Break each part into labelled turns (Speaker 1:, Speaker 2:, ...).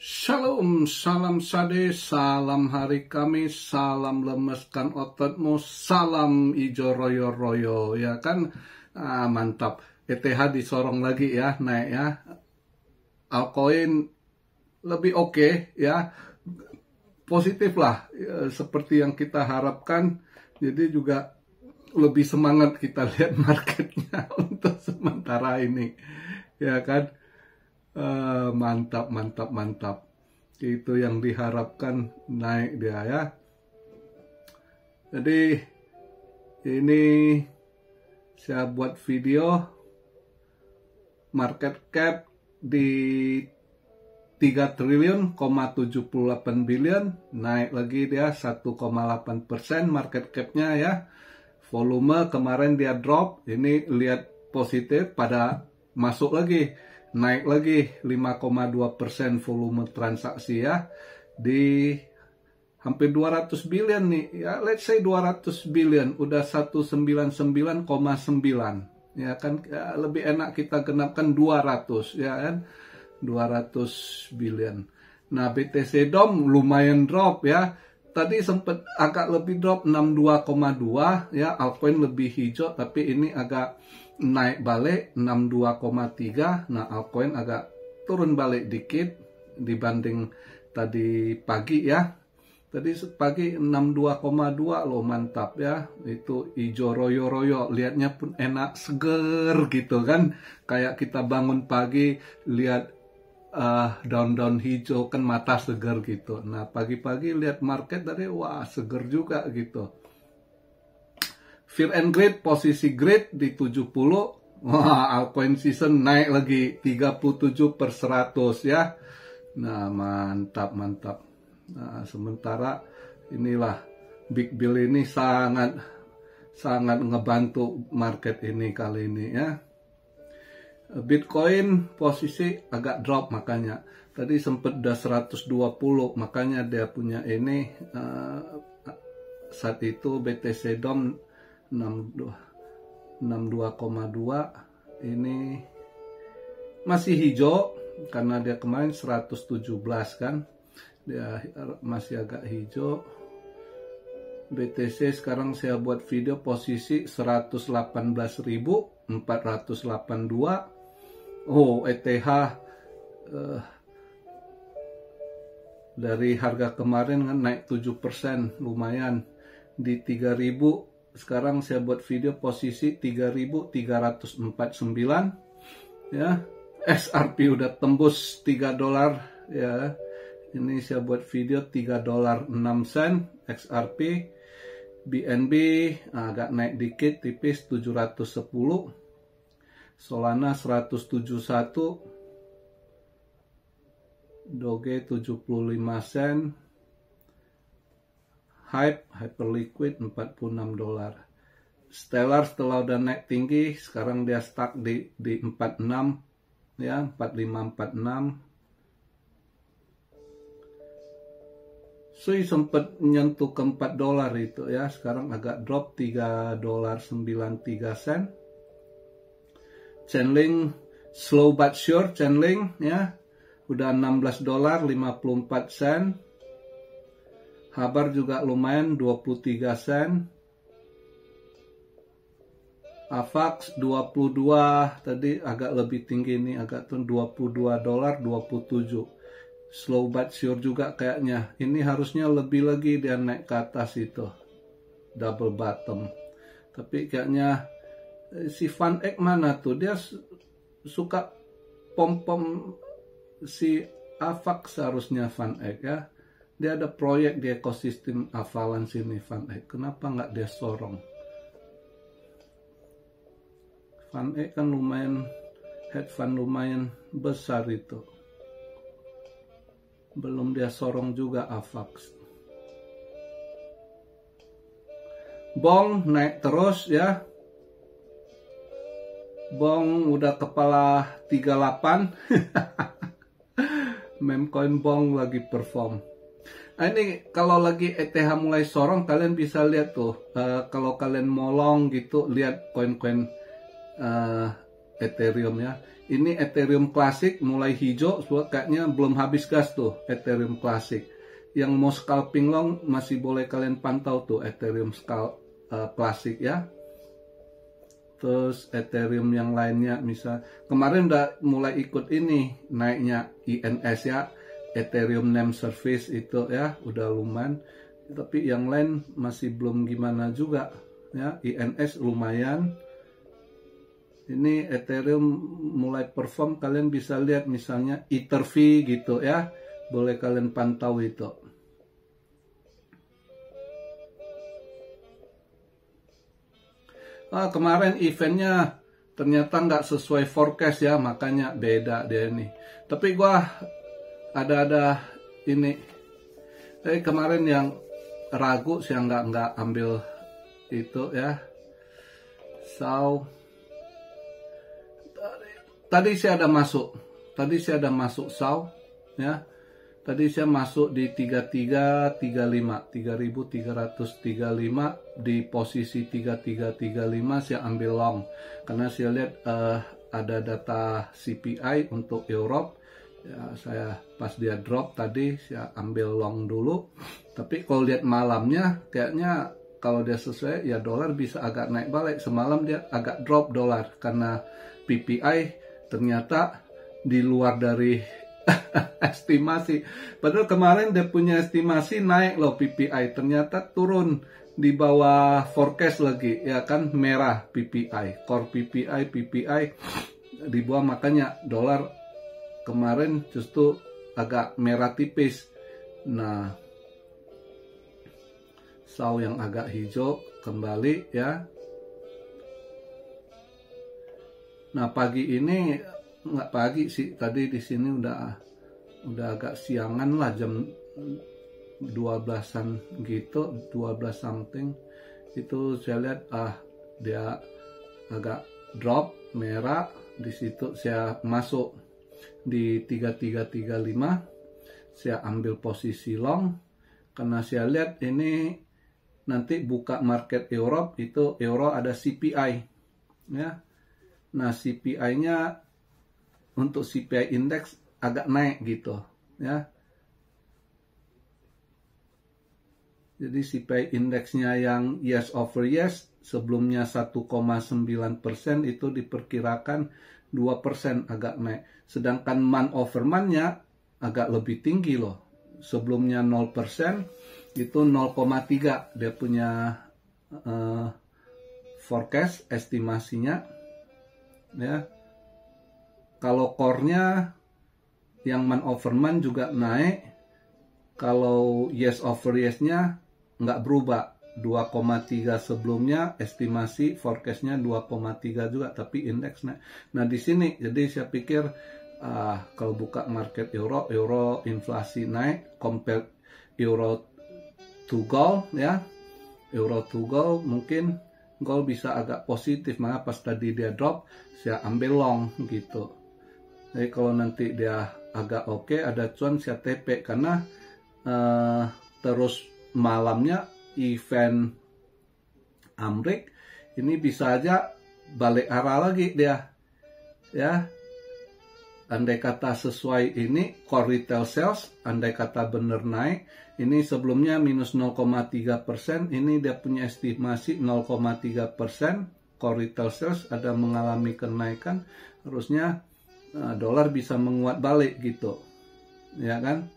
Speaker 1: Shalom, salam sade, salam hari Kamis, salam lemeskan ototmu, salam ijo royo-royo, ya kan? Mantap. ETH disorong lagi ya, naik ya. Altcoin lebih oke ya, positif lah, ya, seperti yang kita harapkan. Jadi juga lebih semangat kita lihat marketnya untuk sementara ini, ya kan? Mantap. Itu yang diharapkan, naik dia ya. Jadi ini saya buat video market cap di 3 triliun, 78 billion, naik lagi dia 1,8% market capnya ya. Volume kemarin dia drop, ini lihat positif pada masuk lagi, naik lagi 5,2% volume transaksi ya, di hampir 200 billion nih ya, let's say 200 billion, udah 199,9 ya kan, ya, lebih enak kita genapkan 200 ya kan, 200 billion. Nah BTC DOM lumayan drop ya, tadi sempat agak lebih drop 62,2 ya, altcoin lebih hijau, tapi ini agak naik balik 62,3. Nah altcoin agak turun balik dikit dibanding tadi pagi ya. Tadi pagi 62,2 loh, mantap ya. Itu hijau royo-royo, lihatnya pun enak, seger gitu kan. Kayak kita bangun pagi lihat daun-daun hijau kan, mata seger gitu. Nah pagi-pagi lihat market tadi, wah seger juga gitu. Fear and Greed, posisi greed di 70. Wah, altcoin season naik lagi 37/100 ya. Nah, mantap. Nah, sementara inilah Big Bill ini sangat ngebantu market ini kali ini ya. Bitcoin posisi agak drop, makanya tadi sempat udah 120, makanya dia punya ini saat itu BTC DOM 62,2 ini masih hijau karena dia kemarin 117 kan, dia masih agak hijau. BTC sekarang saya buat video posisi 118.482. Oh, ETH dari harga kemarin kan naik 7%, lumayan di 3.000. Sekarang saya buat video posisi 3.349 ya. XRP udah tembus $3 ya. Ini saya buat video $3.06 XRP. BNB agak naik dikit tipis 710. Solana 171. Doge 75 sen. Hyperliquid $46. Stellar setelah udah naik tinggi, sekarang dia stuck di 46 ya, 4546. Sui sempat nyentuh ke $4 itu ya, sekarang agak drop $3.93. Chainlink slow but sure, Chainlink ya, udah $16.54. Habar juga lumayan 23 sen. AVAX 22, tadi agak lebih tinggi nih, agak turun $22.27. Slow but sure juga kayaknya. Ini harusnya lebih lagi dia naik ke atas itu, double bottom. Tapi kayaknya si Van Eck mana tuh, dia suka pom-pom si AVAX seharusnya, Van Eck ya. Dia ada proyek di ekosistem Avalanche ini, Van Eck. Kenapa nggak dia sorong? Van Eck kan lumayan, hedge fund lumayan besar itu. Belum dia sorong juga AVAX. Bong naik terus ya. Bong udah kepala 38. Memcoin Bong lagi perform. Nah ini kalau lagi ETH mulai sorong, kalian bisa lihat tuh, kalau kalian molong gitu, lihat koin-koin Ethereum ya, Ini Ethereum Classic mulai hijau, kayaknya belum habis gas tuh Ethereum Classic. Yang mau scalping long masih boleh kalian pantau tuh Ethereum Classic ya. Terus Ethereum yang lainnya misal kemarin udah mulai ikut ini naiknya INS ya, Ethereum Name Service itu ya udah lumayan. Tapi yang lain masih belum gimana juga ya. INS lumayan. Ini Ethereum mulai perform, kalian bisa lihat misalnya Ether.v gitu ya, boleh kalian pantau itu. Kemarin eventnya ternyata nggak sesuai forecast ya, makanya beda dia nih. Tapi gua ada ini. Kemarin yang ragu sih nggak ambil itu ya. Tadi saya ada masuk SAW ya. Tadi saya masuk di 3335 di posisi 3335 saya ambil long karena saya lihat ada data CPI untuk Europe ya, saya pas dia drop tadi saya ambil long dulu. Tapi kalau lihat malamnya kayaknya kalau dia sesuai ya dolar bisa agak naik balik. Semalam dia agak drop dolar karena PPI ternyata di luar dari estimasi. Padahal kemarin dia punya estimasi naik loh PPI, ternyata turun di bawah forecast lagi ya kan, merah PPI, core PPI di bawah, makanya dolar kemarin justru agak merah tipis. Nah, SAW yang agak hijau kembali ya. Nah, pagi ini nggak pagi sih, tadi di sini udah agak siangan lah, jam 12-an gitu, 12 something itu saya lihat dia agak drop merah. Di situ saya masuk di 3335, saya ambil posisi long karena saya lihat ini nanti buka market Europe itu euro ada CPI ya. Nah, CPI-nya untuk CPI index agak naik gitu ya. Jadi CPI indeksnya yang yes over yes sebelumnya 1,9% itu diperkirakan 2% agak naik. Sedangkan month over month-nya agak lebih tinggi loh. Sebelumnya 0%, itu 0,3 dia punya forecast estimasinya ya. Kalau core-nya yang month over month juga naik. Kalau yes over yes-nya nggak berubah, 2,3 sebelumnya, estimasi forecast-nya 2,3 juga, tapi indeks naik. Nah di sini jadi saya pikir kalau buka market euro inflasi naik, compare euro to gold ya, euro to gold mungkin gold bisa agak positif, maka pas tadi dia drop saya ambil long gitu. Jadi kalau nanti dia agak oke, ada cuan saya TP karena terus malamnya event Amrik ini bisa aja balik arah lagi dia ya. Andai kata sesuai ini core retail sales, andai kata bener naik, ini sebelumnya minus 0,3%, ini dia punya estimasi 0,3%, core retail sales ada mengalami kenaikan, harusnya dolar bisa menguat balik gitu ya kan.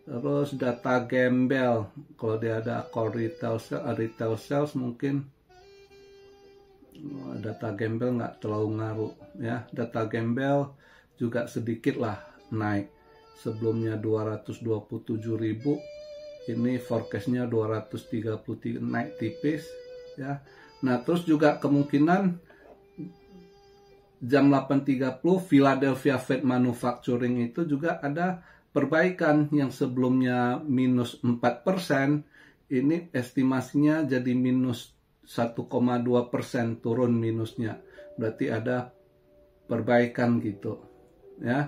Speaker 1: Terus data gembel, kalau dia ada core retail sales mungkin data gembel nggak terlalu ngaruh ya. Data gembel juga sedikit lah naik, sebelumnya 227.000, ini forecastnya 233, naik tipis ya. Nah terus juga kemungkinan jam 8.30 Philadelphia Fed Manufacturing itu juga ada perbaikan, yang sebelumnya minus 4%, ini estimasinya jadi minus 1,2%, turun minusnya. Berarti ada perbaikan gitu ya.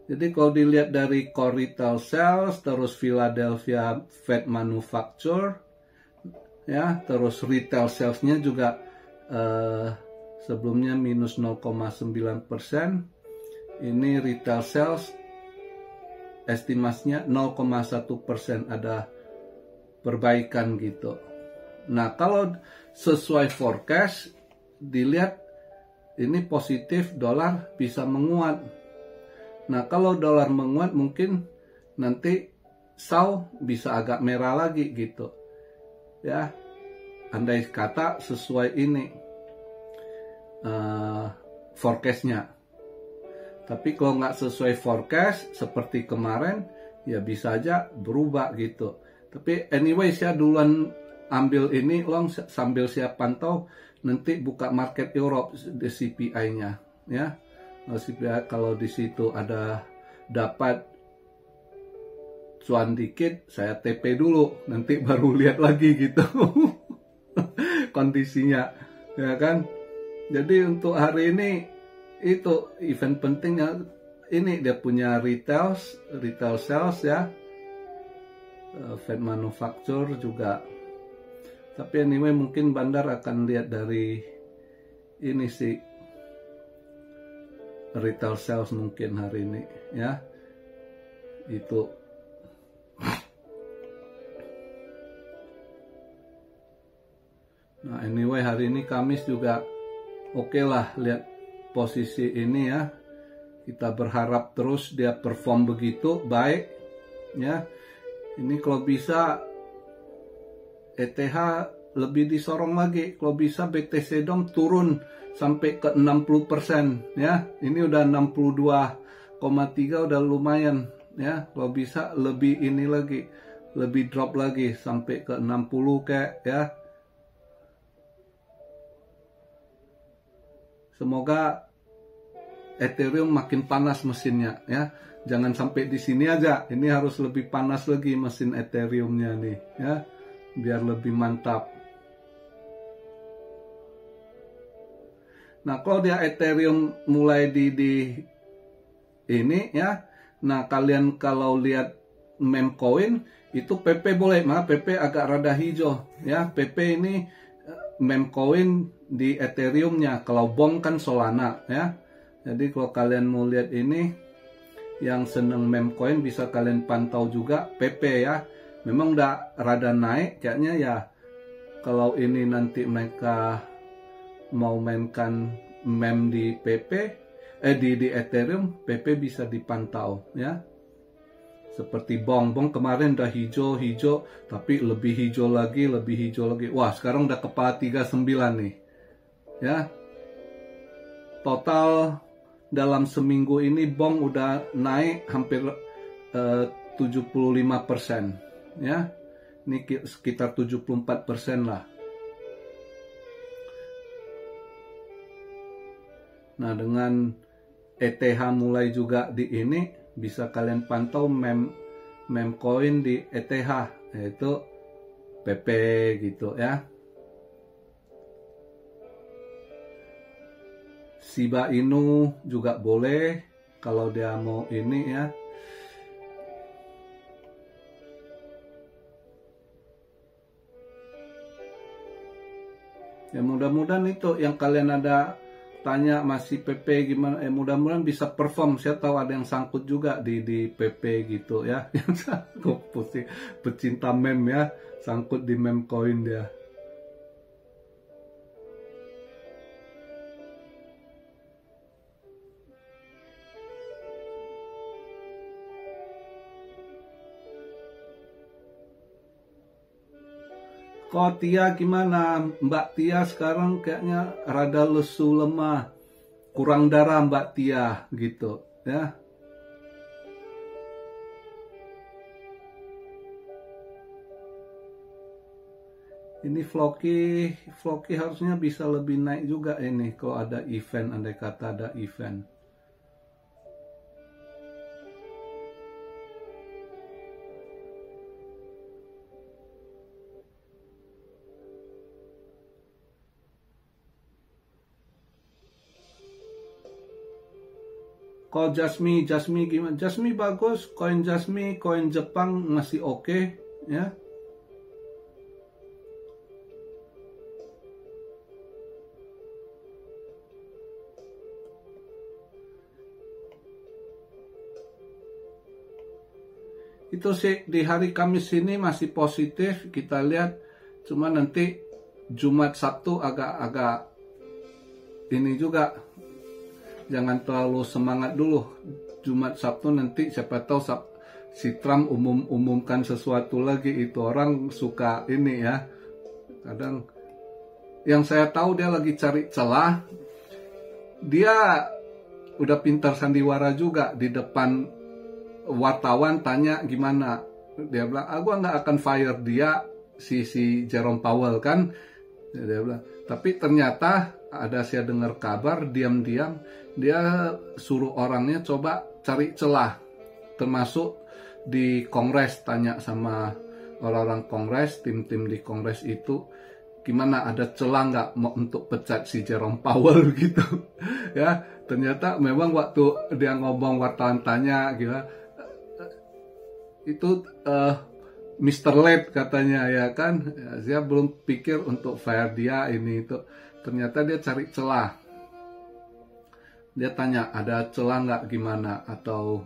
Speaker 1: Jadi kalau dilihat dari core retail sales terus Philadelphia Fed Manufacture, ya. Terus retail salesnya juga sebelumnya minus 0,9%. Ini retail sales estimasinya 0,1%, ada perbaikan gitu. Nah, kalau sesuai forecast dilihat ini positif, dolar bisa menguat. Nah, kalau dolar menguat mungkin nanti SAU bisa agak merah lagi gitu. Ya, andai kata sesuai ini forecastnya. Tapi kalau nggak sesuai forecast seperti kemarin, ya bisa aja berubah gitu. Tapi anyway, saya duluan ambil ini long sambil saya pantau nanti buka market Europe di CPI-nya, ya. CPI kalau di situ ada dapat cuan dikit, saya TP dulu, nanti baru lihat lagi gitu kondisinya, ya kan. Jadi untuk hari ini itu event pentingnya ini dia punya retail sales ya, Fed manufacture juga. Tapi anyway mungkin Bandar akan lihat dari ini sih retail sales mungkin hari ini ya, itu. Nah anyway hari ini Kamis juga oke lah lihat posisi ini ya. Kita berharap terus dia perform begitu baik ya. Ini kalau bisa ETH lebih disorong lagi, kalau bisa BTC dong turun sampai ke 60% ya. Ini udah 62,3 udah lumayan ya. Kalau bisa lebih ini lagi, lebih drop lagi sampai ke 60 kayak ya. Semoga Ethereum makin panas mesinnya ya. Jangan sampai di sini aja. Ini harus lebih panas lagi mesin Ethereum-nya nih ya. Biar lebih mantap. Nah, kalau dia Ethereum mulai di ini ya. Nah, kalian kalau lihat meme coin itu PP boleh, maka PP agak rada hijau ya. PP ini meme coin di Ethereum-nya. Kalau BONG kan Solana ya. Jadi kalau kalian mau lihat ini yang seneng meme coin bisa kalian pantau juga PP ya. Memang udah rada naik kayaknya ya. Kalau ini nanti mereka mau mainkan meme di PP di Ethereum, PP bisa dipantau ya. Seperti BONG kemarin udah hijau tapi lebih hijau lagi. Wah, sekarang udah kepala 39 nih. Ya. Total dalam seminggu ini BONG udah naik hampir 75% ya. Ini sekitar 74% lah. Nah, dengan ETH mulai juga di ini bisa kalian pantau meme coin di ETH yaitu PP gitu ya. Shiba Inu juga boleh kalau dia mau ini ya. Ya mudah-mudahan itu yang kalian ada tanya masih PP gimana, mudah-mudahan bisa perform. Saya tahu ada yang sangkut juga di PP gitu ya. Yang sangkut pecinta meme ya, sangkut di meme coin dia. Kok Tia gimana? Mbak Tia sekarang kayaknya rada lesu, lemah, kurang darah Mbak Tia gitu ya. Ini Floki harusnya bisa lebih naik juga ini kalau ada event, andai kata ada event. Kalau Jasmine gimana? Jasmine bagus, koin Jasmine, koin Jepang masih oke ya. itu sih di hari Kamis ini masih positif kita lihat, cuma nanti Jumat Sabtu agak ini juga jangan terlalu semangat dulu. Jumat Sabtu nanti siapa tahu si Trump umumkan sesuatu lagi, itu orang suka ini ya. Kadang yang saya tahu dia lagi cari celah. Dia udah pintar sandiwara juga, di depan wartawan tanya gimana, dia bilang gua nggak akan fire dia, si Jerome Powell kan, dia bilang. Tapi ternyata saya dengar kabar diam-diam dia suruh orangnya coba cari celah, termasuk di Kongres, tanya sama orang-orang Kongres, tim-tim di Kongres itu, gimana ada celah nggak mau untuk pecat si Jerome Powell gitu ya. Ternyata memang waktu dia ngomong, wartawan tanya gitu, itu Mr. Late katanya ya kan, saya belum pikir untuk fire dia ini itu. Ternyata dia cari celah, dia tanya ada celah nggak gimana, atau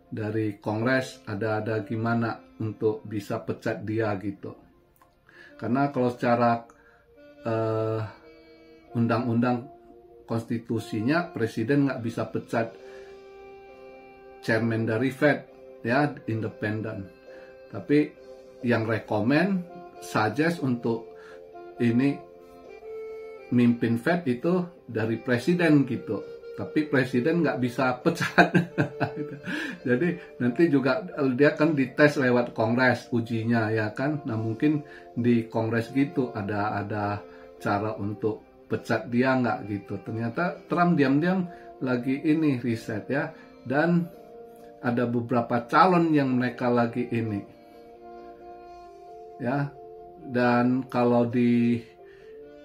Speaker 1: dari Kongres ada gimana untuk bisa pecat dia gitu. Karena kalau secara undang-undang konstitusinya, presiden nggak bisa pecat chairman dari Fed ya, independen. Tapi yang rekomend, suggest untuk ini mimpin Fed itu dari presiden gitu. Tapi presiden nggak bisa pecat. Jadi nanti juga dia kan dites lewat Kongres ujinya ya kan. Nah mungkin di Kongres gitu ada cara untuk pecat dia nggak gitu. Ternyata Trump diam-diam lagi ini riset ya. Dan ada beberapa calon yang mereka lagi ini ya. Dan kalau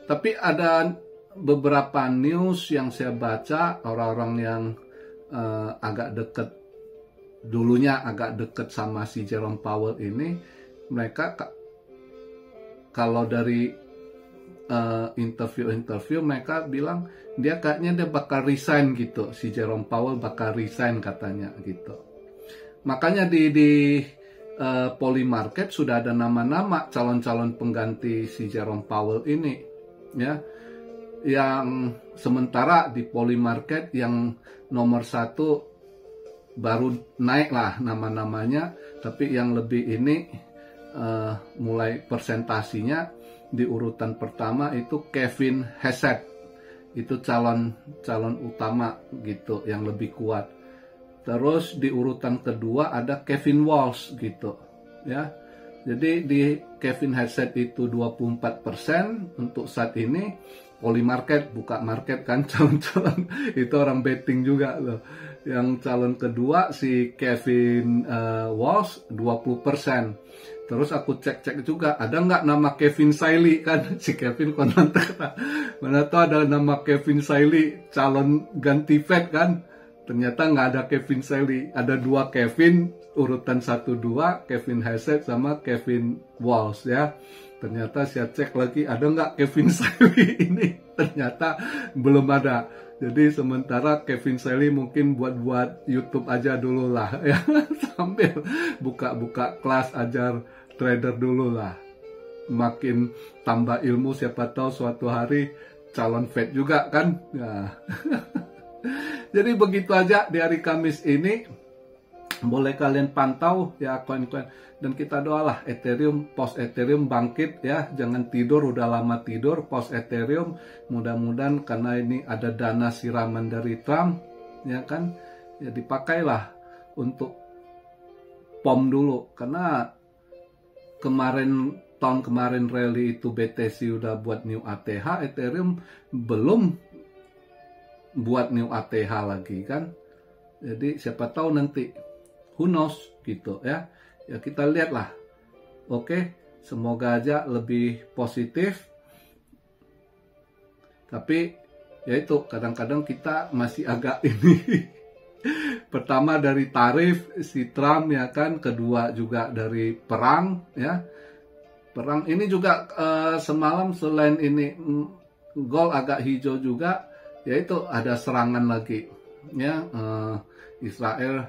Speaker 1: tapi ada beberapa news yang saya baca, orang-orang yang agak deket sama si Jerome Powell ini, mereka kalau dari interview mereka bilang dia kayaknya bakal resign gitu, si Jerome Powell bakal resign katanya gitu. Makanya di Polymarket sudah ada nama-nama calon-calon pengganti si Jerome Powell ini ya. Yang sementara di Polymarket yang nomor 1 baru naik lah nama-namanya, tapi yang lebih ini mulai persentasinya di urutan pertama itu Kevin Hassett, itu calon utama gitu yang lebih kuat. Terus di urutan kedua ada Kevin Walsh gitu ya. Jadi di Kevin Hassett itu 24% untuk saat ini. Polymarket buka market kan, calon-calon itu orang betting juga loh. Yang calon kedua si Kevin Walsh 20%. Terus aku cek juga ada nggak nama Kevin Siley kan, si Kevin konon mana tuh ada nama Kevin Siley calon ganti Fed kan. Ternyata nggak ada Kevin Siley, ada 2 Kevin, urutan 1-2, Kevin Hassett sama Kevin Walsh ya. Ternyata saya cek lagi ada nggak Kevin Siley ini, ternyata belum ada. Jadi sementara Kevin Siley mungkin buat YouTube aja dulu lah ya, sambil buka kelas ajar trader dulu lah. Makin tambah ilmu, siapa tahu suatu hari calon Fed juga kan ya. Jadi begitu aja di hari Kamis ini. Boleh kalian pantau ya koin-koin, dan kita doalah post Ethereum bangkit ya, jangan tidur, udah lama tidur post Ethereum. Mudah-mudahan karena ini ada dana siraman dari Trump ya kan, ya dipakailah untuk POM dulu, karena tahun kemarin rally itu BTC udah buat new ATH, Ethereum belum buat new ATH lagi kan. Jadi siapa tahu nanti, who knows gitu ya. Ya kita lihatlah. Oke, semoga aja lebih positif. Tapi ya itu kadang-kadang kita masih agak ini. Pertama dari tarif si Trump ya kan, kedua juga dari perang ya. Perang ini juga semalam selain ini gold agak hijau juga, yaitu ada serangan lagi ya. Israel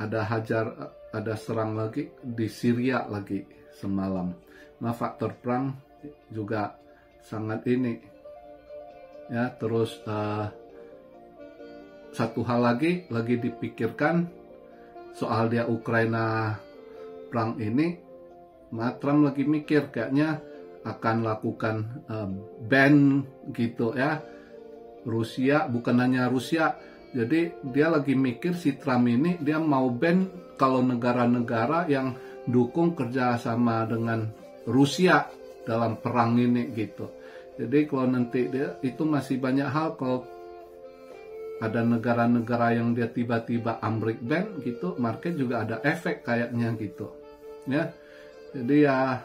Speaker 1: ada serang lagi di Syria lagi semalam. Nah, faktor perang juga sangat ini ya. Terus satu hal lagi dipikirkan soal dia Ukraina perang ini. Trump lagi mikir kayaknya akan lakukan ban gitu ya. Rusia, bukan hanya Rusia. Jadi dia lagi mikir, si Trump ini dia mau ban kalau negara-negara yang dukung kerjasama dengan Rusia dalam perang ini gitu. Jadi kalau nanti dia itu masih banyak hal, kalau ada negara-negara yang dia tiba-tiba Amerika ban gitu, market juga ada efek kayaknya gitu ya. Jadi ya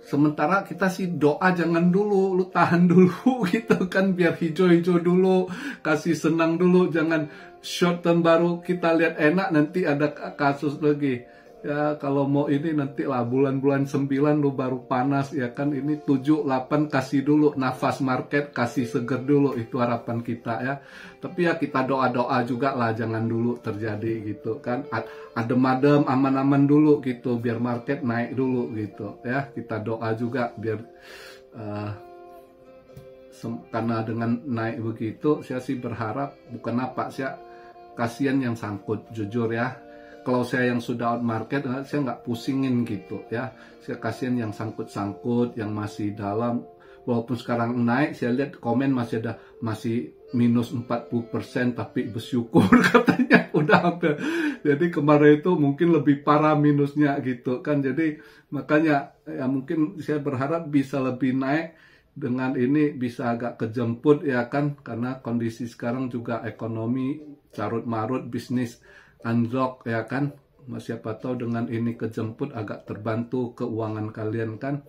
Speaker 1: sementara kita sih doa jangan dulu, lu tahan dulu gitu kan, biar hijau-hijau dulu, kasih senang dulu, jangan short term baru kita lihat enak nanti ada kasus lagi. Ya kalau mau ini nanti lah bulan-bulan 9 lu baru panas ya kan, ini 7, 8 kasih dulu nafas market, kasih seger dulu, itu harapan kita ya. Tapi ya kita doa-doa juga lah jangan dulu terjadi gitu kan, adem-adem aman-aman dulu gitu biar market naik dulu gitu ya. Kita doa juga biar karena dengan naik begitu saya sih berharap, bukan apa, saya kasihan yang sangkut jujur ya. Kalau saya yang sudah out market, saya nggak pusingin gitu ya. Saya kasihan yang sangkut-sangkut, yang masih dalam. Walaupun sekarang naik, saya lihat komen masih minus 40%, tapi bersyukur katanya udah hampir. Jadi kemarin itu mungkin lebih parah minusnya gitu kan. Jadi makanya ya mungkin saya berharap bisa lebih naik. Dengan ini bisa agak kejemput ya kan. Karena kondisi sekarang juga ekonomi carut-marut, bisnis anjlok ya kan. Siapa tahu dengan ini kejemput agak terbantu keuangan kalian kan.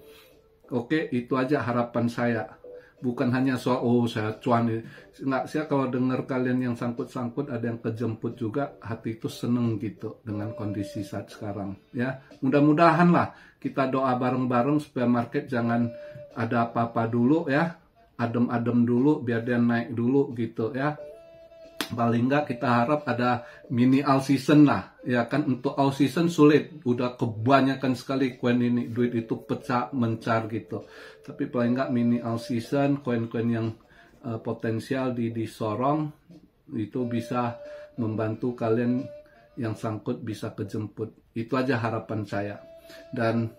Speaker 1: Oke, itu aja harapan saya. Bukan hanya soal saya cuan. Enggak, saya kalau dengar kalian yang sangkut-sangkut ada yang kejemput juga, hati itu seneng gitu dengan kondisi saat sekarang ya. Mudah-mudahan lah kita doa bareng-bareng supaya market jangan ada apa-apa dulu ya. Adem-adem dulu biar dia naik dulu gitu ya. Paling nggak kita harap ada mini all season lah ya kan. Untuk all season sulit, udah kebanyakan sekali koin ini, duit itu pecah mencar gitu. Tapi paling nggak mini all season, koin-koin yang potensial disorong itu bisa membantu kalian yang sangkut bisa kejemput. Itu aja harapan saya. Dan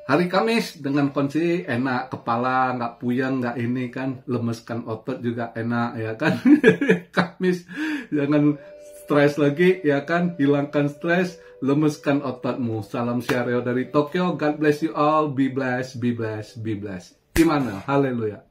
Speaker 1: hari Kamis dengan kondisi enak, kepala nggak puyeng, nggak ini kan, lemeskan otot juga enak ya kan. Kamis jangan stres lagi ya kan, hilangkan stres, lemeskan ototmu. Salam Syaryo dari Tokyo, God bless you all, be blessed, be blessed, be blessed. Gimana? Haleluya.